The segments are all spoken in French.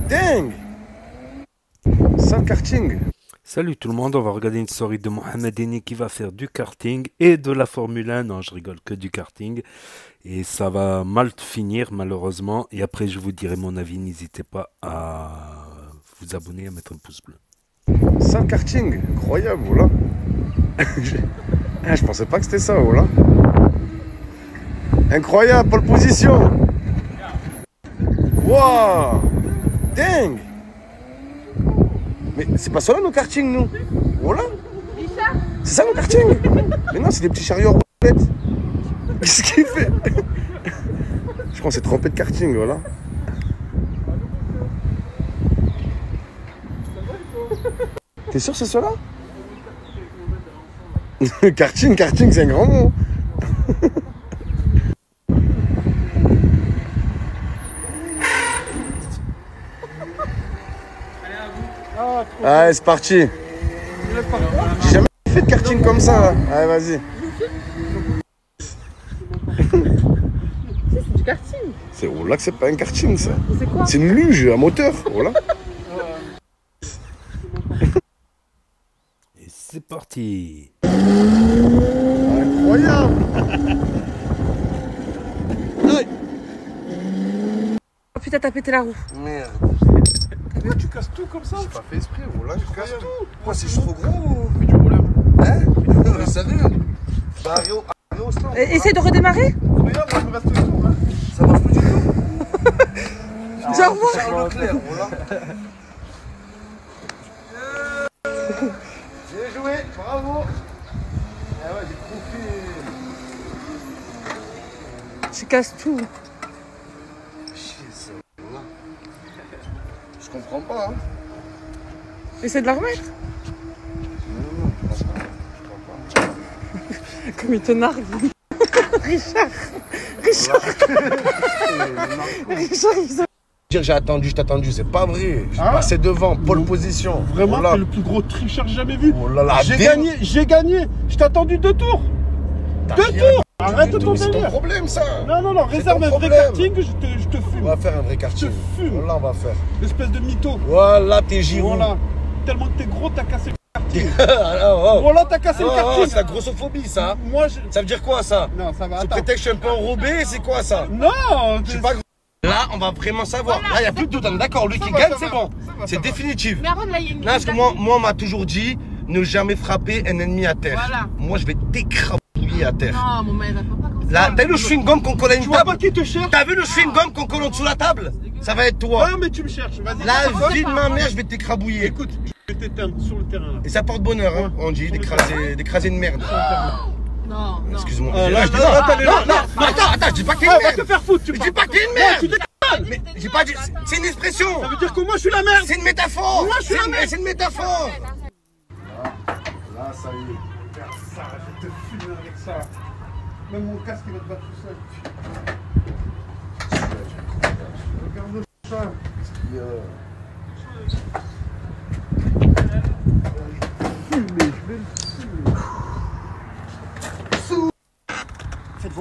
Dingue. Sans karting. Salut tout le monde, on va regarder une story de Mohamed Eni qui va faire du karting et de la Formule 1. Non, je rigole, que du karting. Et ça va mal finir malheureusement. Et après je vous dirai mon avis, n'hésitez pas à vous abonner, à mettre un pouce bleu. Sans karting, incroyable, voilà. Je pensais pas que c'était ça, voilà. Incroyable, pole position. Waouh, dingue. Mais c'est pas ça là nos kartings, nous. Voilà. C'est ça nos kartings. Mais non, c'est des petits chariots en roulette. Qu'est-ce qu'il fait? Je crois qu'on s'est trompé de karting, voilà. T'es sûr que c'est cela? Karting, c'est un grand mot. Allez, c'est parti. J'ai jamais fait de karting comme ça. Là. Allez, vas-y. C'est du karting. C'est oh là que c'est pas un karting ça. C'est quoi? C'est une luge à moteur. Voilà. Et c'est parti. Incroyable. Aïe. Oh putain, t'as pété la roue. Merde. Pourquoi tu casses tout comme ça? J'ai pas fait esprit. Oh là, je casse Incroyable. tout. Pourquoi c'est trop gros? Fais du rouleur. Hein? Vous savez. Bah, Rio, au stand. Essaye de redémarrer. Regarde, moi je me reste le tour. Hein. Ça marche plus du tout. Genre moi. Charles Leclerc, voilà. Bien joué, bravo. Ah ouais, j'ai trop fait. Tu casses tout. Chier, ça. Voilà. Je comprends pas, hein. Essaye de la remettre. Non, je comprends pas. Comme il te nargue. Richard, il se... Dire j'ai attendu, je t'ai attendu, c'est pas vrai. J'ai passé devant, pole position. Vraiment, Oh là. t'es le plus gros tricheur que j'ai jamais vu. Oh là là, J'ai gagné. Je t'ai attendu 2 tours. T'as 2 rien tours. à Arrête du tout, ton c'est ton délire. problème ça. Non, C'est réserve ton un vrai problème. karting, je te On fume. va faire un vrai karting. Je fume. Voilà, on va faire. Espèce de mytho. Voilà, t'es Giroud. Voilà. Tellement que t'es gros, t'as cassé le karting. Oh. Voilà, t'as cassé le Oh, karting. c'est la grossophobie ça. Moi, Ça veut dire quoi ça? Non, ça va, Ce attends. prétexte je suis un peu enrobé, c'est quoi ça? Non, Je suis pas. Là, on va vraiment savoir. Là, il n'y a plus de doute, on est d'accord. Lui qui gagne, c'est bon. C'est définitif. Mais avant de la ligne. Non, parce que moi, on m'a toujours dit ne jamais frapper un ennemi à terre. Voilà. Moi, je vais t'écrabouiller à terre. Non, mon mec, va pas comme ça. Là, t'as vu le chewing-gum qu'on colle à une Tu vois table? pas qui te cherche? T'as vu le chewing-gum qu'on colle en dessous de la table? Ça va être toi. Ouais, mais tu me cherches. Vas-y. La vie de ma mère, je vais t'écrabouiller. Écoute, je vais t'éteindre sur le terrain là. Et ça porte bonheur, hein, Ouais. on dit, Sur le d'écraser une merde. Non, non. Excuse-moi. Ah, là, Je dis- là, t'as les- non, attends, je dis pas que t'es une Ah, va merde. te faire foutre, tu Je parles. dis pas que t'es une Non, merde. tu déconnes. Mais j'ai pas dit. C'est une expression. Ça veut dire que moi je suis la merde. C'est une métaphore. Moi, je suis la merde. C'est une métaphore. Là, ça y est. Regarde ça, je vais te fumer avec ça. Même mon casque il va te battre tout seul. Regarde le chat.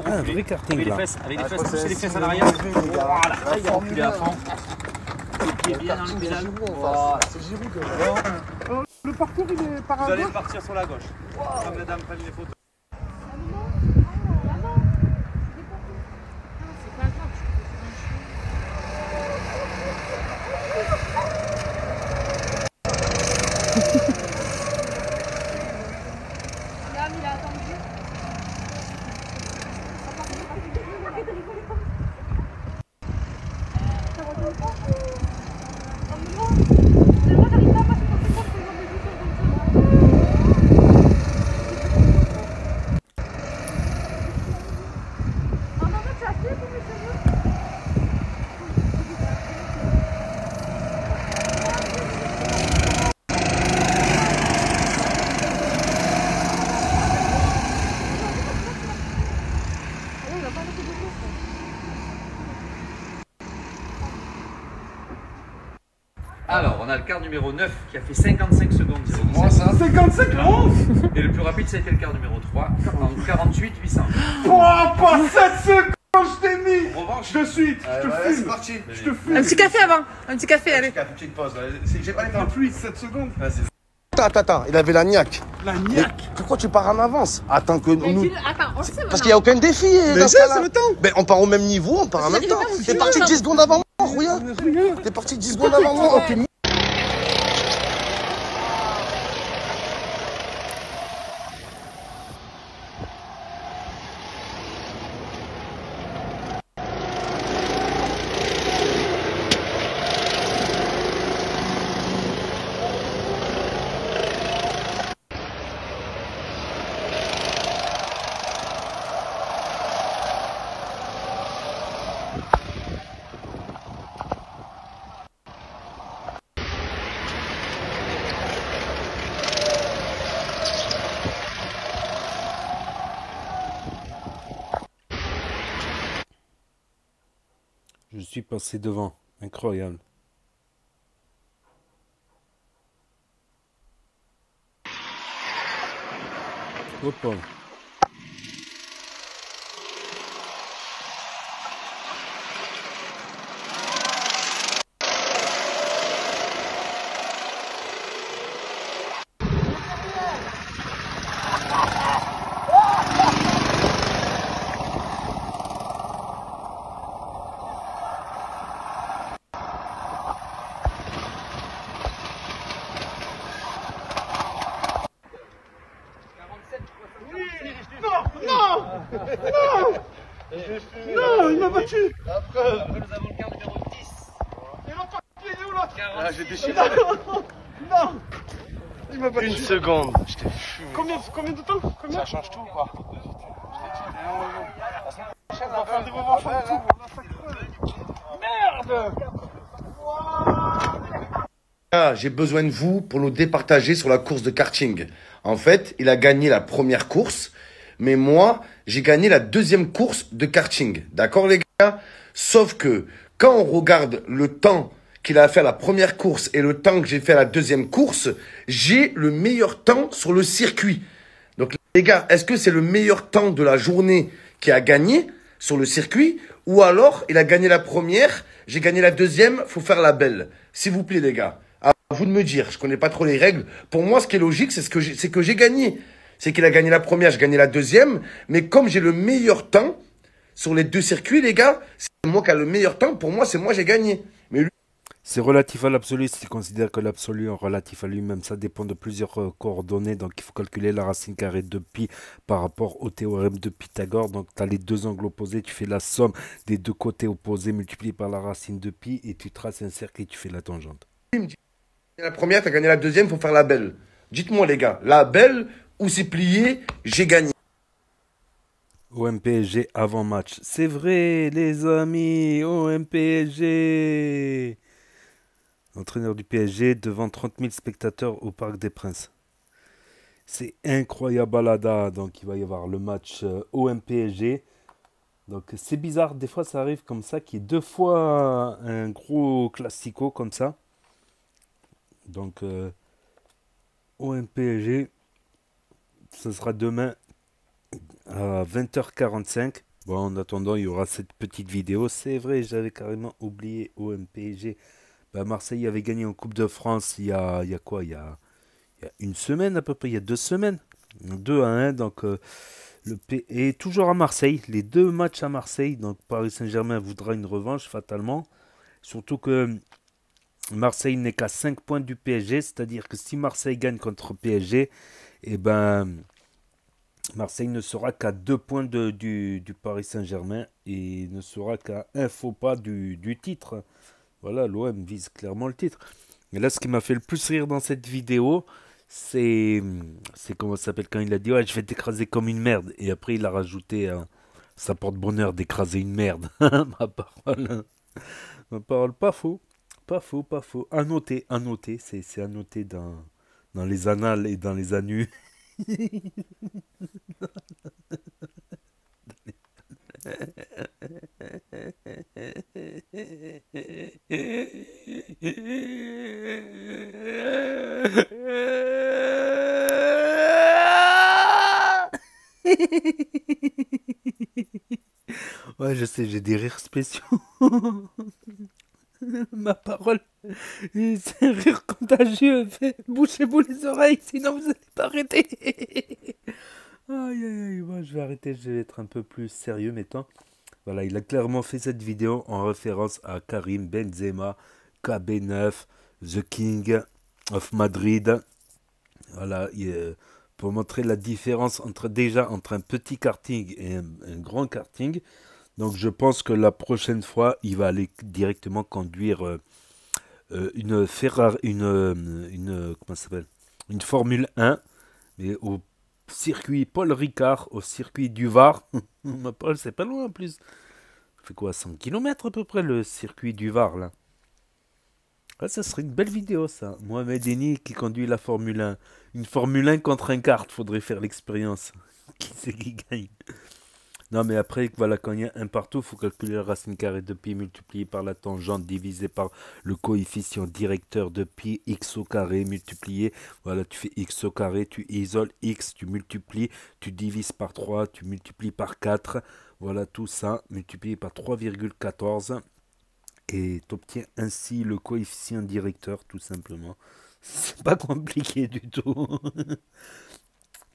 Un vrai karting là. Avec les fesses, poussez les fesses à l'arrière. Voilà, reculez à fond. Les pieds bien dans le pédale. Voilà. Le parcours il est par Vous allez hasard. partir sur la gauche. Comme la dame prenne les photos. Alors, on a le quart numéro 9 qui a fait 55 secondes. Moi, ça. 55 la 11. Et le plus rapide, ça a été le quart numéro 3 en 48 800. Oh, pas 7 secondes. Je t'ai mis. En revanche, De suite, je te C'est fume. parti. Je te fume. Un petit café avant. Un petit café, allez. Petite pause. J'ai pas le Un temps. pluie, 7 secondes. Attends, il avait la niaque. La Mais niaque. pourquoi tu pars en avance? Attends que nous. Attends, on le sait Parce qu'il n'y a aucun défi dans ce cas-là. c'est le temps. Ben, on part au même niveau, on part en même temps. T'es parti 10 secondes avant moi, regarde. T'es parti 10 secondes avant moi. Oh, t'es Je suis passé devant. Incroyable. Hop. Non, il m'a battu. nous avons le quart numéro 10. Et l'autre, il est où là? Ah, j'ai déchiré. Non. Il m'a battu. Une seconde. Je t'ai fumé. Combien de temps? Combien? Ça change tout ou pas? On va faire des revanches en tout. Merde. J'ai besoin de vous pour nous départager sur la course de karting. En fait, il a gagné la première course, mais moi, j'ai gagné la deuxième course de karting. D'accord, les gars? Sauf que quand on regarde le temps qu'il a fait à la première course et le temps que j'ai fait à la deuxième course, j'ai le meilleur temps sur le circuit. Donc, les gars, est-ce que c'est le meilleur temps de la journée qui a gagné sur le circuit? Ou alors, il a gagné la première, j'ai gagné la deuxième, faut faire la belle. S'il vous plaît, les gars. À vous de me dire, je connais pas trop les règles. Pour moi, ce qui est logique, c'est que j'ai gagné. C'est qu'il a gagné la première, j'ai gagné la deuxième. Mais comme j'ai le meilleur temps sur les deux circuits, les gars, c'est moi qui a le meilleur temps. Pour moi, c'est moi j'ai gagné. Mais lui, C'est relatif à l'absolu, si tu considères que l'absolu est relatif à lui-même, ça dépend de plusieurs coordonnées, donc il faut calculer la racine carrée de pi par rapport au théorème de Pythagore, donc tu as les deux angles opposés, tu fais la somme des deux côtés opposés multiplié par la racine de pi et tu traces un cercle et tu fais la tangente. la première, t'as gagné la deuxième, faut faire la belle. Dites-moi, les gars, la belle ou c'est plié, j'ai gagné. OMPSG avant match, c'est vrai les amis, OMPSG. Entraîneur du PSG devant 30 000 spectateurs au Parc des Princes. C'est incroyable balada. Donc il va y avoir le match OM-PSG. Donc c'est bizarre, des fois ça arrive comme ça, qu'il y ait deux fois un gros classico comme ça. Donc OM-PSG, ce sera demain à 20h45. Bon, en attendant, il y aura cette petite vidéo. C'est vrai, j'avais carrément oublié OM-PSG. Bah, Marseille avait gagné en Coupe de France il y a quoi, il y a une semaine à peu près, il y a 2 semaines. 2-1, donc le P est toujours à Marseille. Les deux matchs à Marseille, donc Paris Saint-Germain voudra une revanche fatalement. Surtout que Marseille n'est qu'à 5 points du PSG, c'est-à-dire que si Marseille gagne contre PSG, et ben Marseille ne sera qu'à 2 points du Paris Saint-Germain et ne sera qu'à un faux pas du titre. Voilà, l'OM vise clairement le titre. Et là, ce qui m'a fait le plus rire dans cette vidéo, c'est comment ça s'appelle quand il a dit ouais, je vais t'écraser comme une merde. Et après, il a rajouté ça porte bonheur d'écraser une merde. Ma parole, pas faux. Pas faux, pas faux. À noter, c'est à noter dans les annales et dans les annus. Ouais, je sais, j'ai des rires spéciaux. Ma parole, c'est un rire contagieux. Bouchez-vous les oreilles, sinon vous n'allez pas arrêter. Aïe, aïe, aïe, moi je vais arrêter, je vais être un peu plus sérieux maintenant. Voilà, il a clairement fait cette vidéo en référence à Karim Benzema, KB9, The King of Madrid. Voilà, pour montrer la différence entre un petit karting et un grand karting. Donc je pense que la prochaine fois, il va aller directement conduire une Ferrari, comment ça s'appelle? Une Formule 1, mais au circuit Paul Ricard, au circuit du Var. Paul, c'est pas loin en plus. Ça fait quoi, 100 km à peu près le circuit du Var là. Ah, ça serait une belle vidéo ça. Mohamed Eni qui conduit la Formule 1. Une Formule 1 contre un kart, faudrait faire l'expérience. Qui c'est qui gagne? Non mais après, voilà, quand il y a un partout, il faut calculer la racine carrée de pi multiplié par la tangente divisé par le coefficient directeur de pi x au carré multiplié. Voilà, tu fais x au carré, tu isoles x, tu multiplies, tu divises par 3, tu multiplies par 4. Voilà tout ça, multiplié par 3,14. Et tu obtiens ainsi le coefficient directeur, tout simplement. C'est pas compliqué du tout.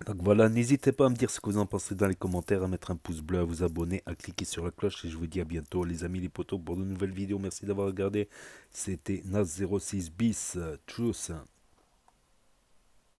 Donc voilà, n'hésitez pas à me dire ce que vous en pensez dans les commentaires, à mettre un pouce bleu, à vous abonner, à cliquer sur la cloche. Et je vous dis à bientôt les amis les potos pour de nouvelles vidéos. Merci d'avoir regardé. C'était Nas06 bis. Tchuss.